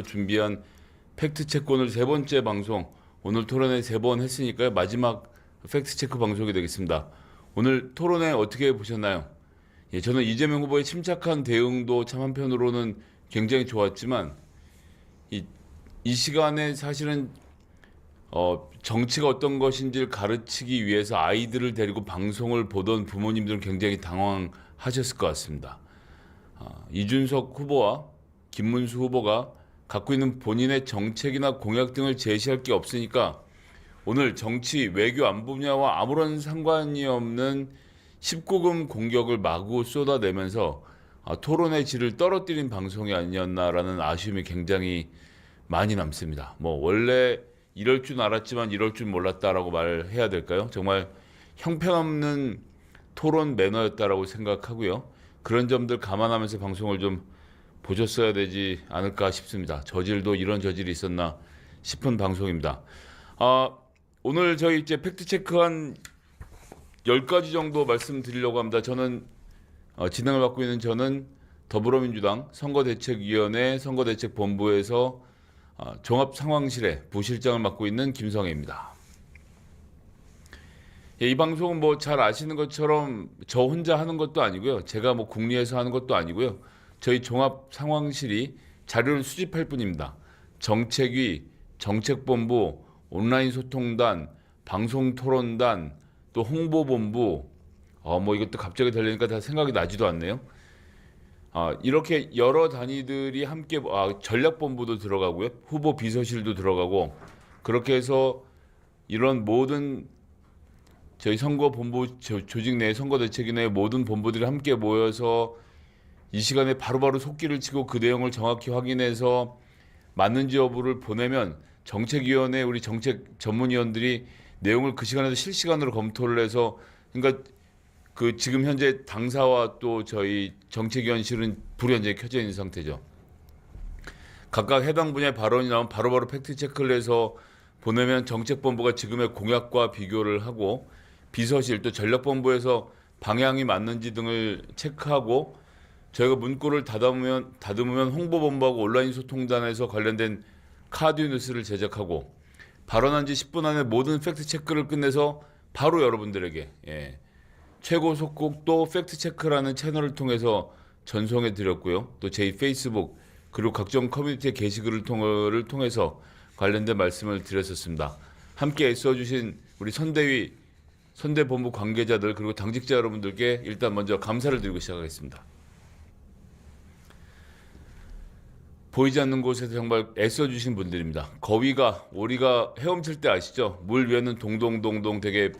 준비한 팩트체크 오늘 세 번째 방송, 오늘 토론회 세 번 했으니까요. 마지막 팩트체크 방송이 되겠습니다. 오늘 토론회 어떻게 보셨나요? 예, 저는 이재명 후보의 침착한 대응도 참 한편으로는 굉장히 좋았지만 이 시간에 사실은 정치가 어떤 것인지를 가르치기 위해서 아이들을 데리고 방송을 보던 부모님들은 굉장히 당황하셨을 것 같습니다. 이준석 후보와 김문수 후보가 갖고 있는 본인의 정책이나 공약 등을 제시할 게 없으니까 오늘 정치, 외교, 안보 분야와 아무런 상관이 없는 19금 공격을 마구 쏟아내면서 토론의 질을 떨어뜨린 방송이 아니었나라는 아쉬움이 굉장히 많이 남습니다. 뭐 원래 이럴 줄 알았지만 이럴 줄 몰랐다라고 말해야 될까요? 정말 형편없는 토론 매너였다라고 생각하고요. 그런 점들 감안하면서 방송을 좀 보셨어야 되지 않을까 싶습니다. 저질도 이런 저질이 있었나 싶은 방송입니다. 오늘 저희 이제 팩트 체크 한 10가지 정도 말씀드리려고 합니다. 저는 진행을 맡고 있는 저는 더불어민주당 선거대책위원회 선거대책본부에서 종합상황실의 부실장을 맡고 있는 김성애입니다. 예, 이 방송은 뭐 잘 아시는 것처럼 저 혼자 하는 것도 아니고요. 제가 뭐 국리에서 하는 것도 아니고요. 저희 종합상황실이 자료를 수집할 뿐입니다. 정책위, 정책본부, 온라인 소통단, 방송토론단, 또 홍보본부, 뭐 이것도 갑자기 들리니까 다 생각이 나지도 않네요. 이렇게 여러 단위들이 함께 전략본부도 들어가고요. 후보 비서실도 들어가고 그렇게 해서 이런 모든 저희 선거본부 조직 내 선거대책위 내 모든 본부들이 함께 모여서 이 시간에 바로바로 속기를 치고 그 내용을 정확히 확인해서 맞는지 여부를 보내면 정책위원회 우리 정책 전문위원들이 내용을 그 시간에도 실시간으로 검토를 해서 그러니까 그 지금 현재 당사와 또 저희 정책위원실은 불이 현재 켜져 있는 상태죠. 각각 해당 분야의 발언이 나오면 바로바로 팩트 체크를 해서 보내면 정책본부가 지금의 공약과 비교를 하고 비서실 또 전략본부에서 방향이 맞는지 등을 체크하고 저희가 문구를 다듬으면 홍보본부하고 온라인 소통단에서 관련된 카드 뉴스를 제작하고 발언한 지 10분 안에 모든 팩트 체크를 끝내서 바로 여러분들에게 최고 속국도 팩트 체크라는 채널을 통해서 전송해 드렸고요. 또 제 페이스북 그리고 각종 커뮤니티 게시글을 통해서 관련된 말씀을 드렸었습니다. 함께 애써주신 우리 선대위, 선대본부 관계자들 그리고 당직자 여러분들께 일단 먼저 감사를 드리고 시작하겠습니다. 보이지 않는 곳에서 정말 애써주신 분들입니다. 거위가 오리가 헤엄칠 때 아시죠? 물 위에는 동동동동 되게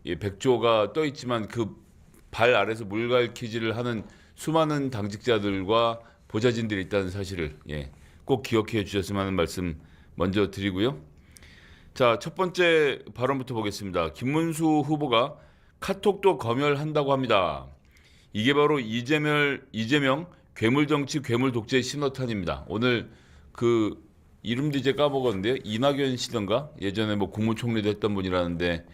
백조가 떠 있지만 그 발 아래서 물갈퀴질을 하는 수많은 당직자들과 보좌진들이 있다는 사실을 꼭 기억해 주셨으면 하는 말씀 먼저 드리고요. 자, 첫 번째 발언부터 보겠습니다. 김문수 후보가 카톡도 검열한다고 합니다. 이게 바로 이재명 괴물정치, 괴물독재 신호탄입니다. 오늘 그 이름도 이제 까먹었는데요. 이낙연 씨던가 예전에 뭐 국무총리도 했던 분이라는데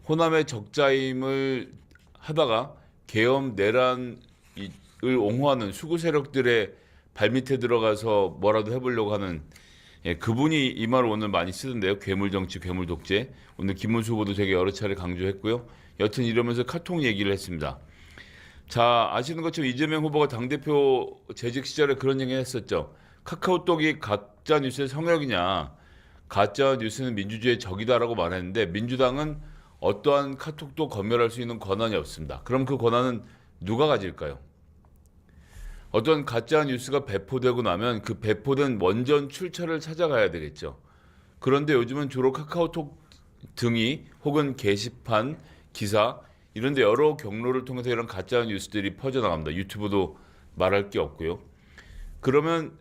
호남의 적자임을 하다가 계엄 내란을 옹호하는 수구 세력들의 발밑에 들어가서 뭐라도 해보려고 하는 그분이 이 말을 오늘 많이 쓰던데요. 괴물정치, 괴물독재. 오늘 김문수 후보도 되게 여러 차례 강조했고요. 여튼 이러면서 카톡 얘기를 했습니다. 자, 아시는 것처럼 이재명 후보가 당대표 재직 시절에 그런 얘기 했었죠. 카카오톡이 가짜 뉴스의 성역이냐. 가짜 뉴스는 민주주의의 적이다라고 말했는데 민주당은 어떠한 카톡도 검열할 수 있는 권한이 없습니다. 그럼 그 권한은 누가 가질까요? 어떤 가짜 뉴스가 배포되고 나면 그 배포된 원전 출처를 찾아가야 되겠죠. 그런데 요즘은 주로 카카오톡 등이 혹은 게시판, 기사 이런 데 여러 경로를 통해서 이런 가짜 뉴스들이 퍼져나갑니다. 유튜브도 말할 게 없고요. 그러면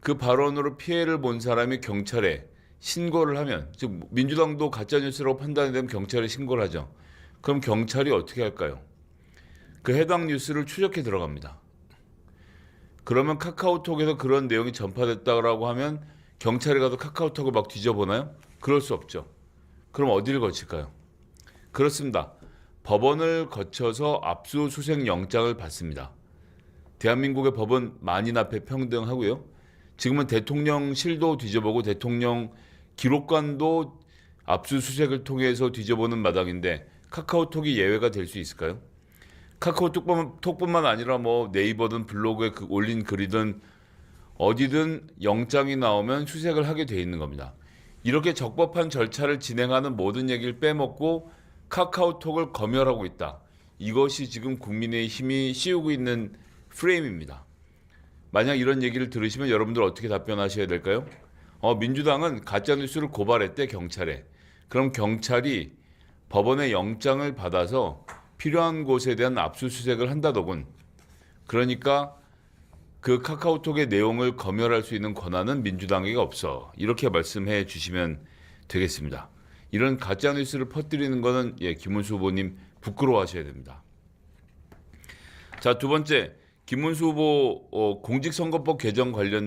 그 발언으로 피해를 본 사람이 경찰에 신고를 하면 즉 민주당도 가짜 뉴스라고 판단이 되면 경찰에 신고를 하죠. 그럼 경찰이 어떻게 할까요? 그 해당 뉴스를 추적해 들어갑니다. 그러면 카카오톡에서 그런 내용이 전파됐다고 하면 경찰이 가서 카카오톡을 막 뒤져보나요? 그럴 수 없죠. 그럼 어디를 거칠까요? 그렇습니다. 법원을 거쳐서 압수수색 영장을 받습니다. 대한민국의 법은 만인 앞에 평등하고요. 지금은 대통령실도 뒤져보고 대통령 기록관도 압수수색을 통해서 뒤져보는 마당인데 카카오톡이 예외가 될 수 있을까요? 카카오톡뿐만 아니라 뭐 네이버든 블로그에 올린 글이든 어디든 영장이 나오면 수색을 하게 돼 있는 겁니다. 이렇게 적법한 절차를 진행하는 모든 얘기를 빼먹고 카카오톡을 검열하고 있다. 이것이 지금 국민의힘이 씌우고 있는 프레임입니다. 만약 이런 얘기를 들으시면 여러분들 어떻게 답변하셔야 될까요? 민주당은 가짜뉴스를 고발했대 경찰에. 그럼 경찰이 법원의 영장을 받아서 필요한 곳에 대한 압수수색을 한다더군. 그러니까 그 카카오톡의 내용을 검열할 수 있는 권한은 민주당에게 없어. 이렇게 말씀해 주시면 되겠습니다. 이런 가짜뉴스를 퍼뜨리는 거는 김문수 후보님 부끄러워하셔야 됩니다. 자, 두 번째, 김문수 후보 공직선거법 개정 관련된